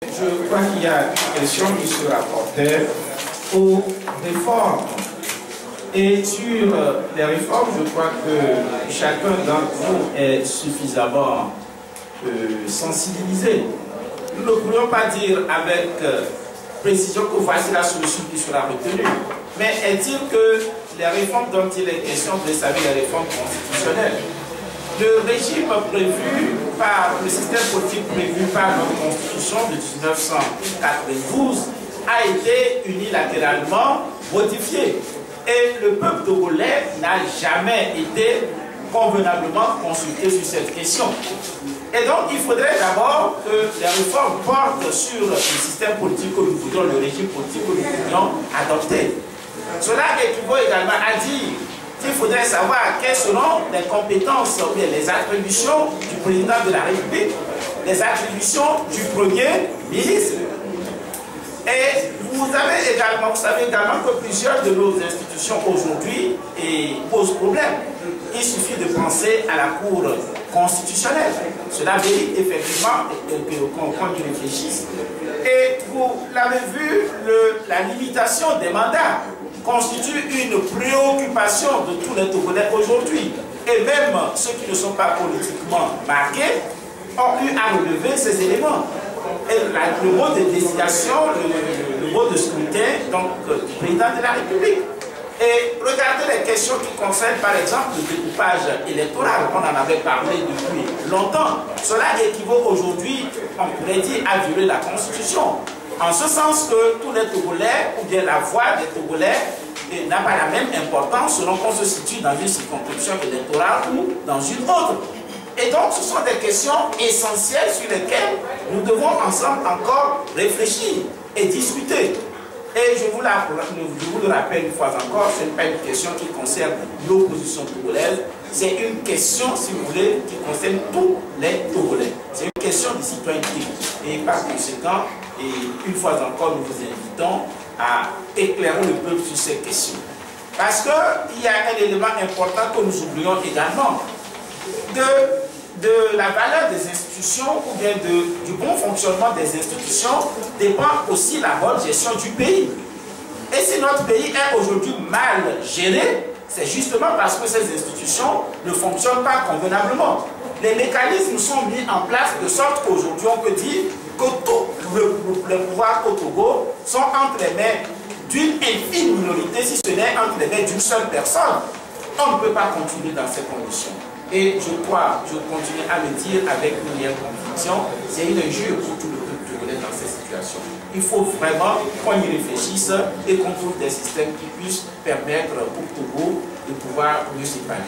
Je crois qu'il y a une question qui se rapportait aux réformes. Et sur les réformes, je crois que chacun d'entre nous est suffisamment sensibilisé. Nous ne pourrions pas dire avec précision que voici la solution qui sera retenue. Mais est-il que les réformes dont il est question, vous savez, les réformes constitutionnelles, le régime prévu par le système politique prévu par notre constitution de 1992 a été unilatéralement modifié. Et le peuple togolais n'a jamais été convenablement consulté sur cette question. Et donc, il faudrait d'abord que les réformes portent sur le système politique que nous voudrions, le régime politique que nous voudrions adopter. Cela équivaut également à dire qu'il faudrait savoir quelles seront les compétences ou les attributions du président de la République, les attributions du premier ministre. Et vous savez également que plusieurs de nos institutions aujourd'hui posent problème. Il suffit de penser à la Cour constitutionnelle. Cela mérite effectivement qu'on y réfléchisse. Et vous l'avez vu, la limitation des mandats constitue une préoccupation de tous les Togolais aujourd'hui. Et même ceux qui ne sont pas politiquement marqués ont eu à relever ces éléments. Et le mot de désignation, le mot de scrutin donc, du président de la République. Et regardez les questions qui concernent par exemple le découpage électoral. On en avait parlé depuis longtemps. Cela équivaut aujourd'hui, on pourrait dire, à violer la Constitution. En ce sens que tous les Togolais, ou bien la voix des Togolais, n'a pas la même importance selon qu'on se situe dans une circonscription électorale ou dans une autre. Et donc, ce sont des questions essentielles sur lesquelles nous devons ensemble encore réfléchir et discuter. Et je vous le rappelle une fois encore, ce n'est pas une question qui concerne l'opposition togolaise, c'est une question, si vous voulez, qui concerne tous les Togolais. C'est une question de citoyenneté. Et par conséquent, une fois encore, nous vous invitons à éclairer le peuple sur ces questions. Parce qu'il y a un élément important que nous oublions également. De la valeur des institutions ou bien du bon fonctionnement des institutions dépend aussi la bonne gestion du pays. Et si notre pays est aujourd'hui mal géré, c'est justement parce que ces institutions ne fonctionnent pas convenablement. Les mécanismes sont mis en place de sorte qu'aujourd'hui on peut dire que tous les pouvoirs au Togo sont entre les mains d'une infime minorité, si ce n'est entre les mains d'une seule personne. On ne peut pas continuer dans ces conditions. Et je continue à le dire avec une réelle conviction, c'est une injure pour tout le peuple togolais dans ces situations. Il faut vraiment qu'on y réfléchisse et qu'on trouve des systèmes qui puissent permettre au Togo de pouvoir mieux s'épanouir.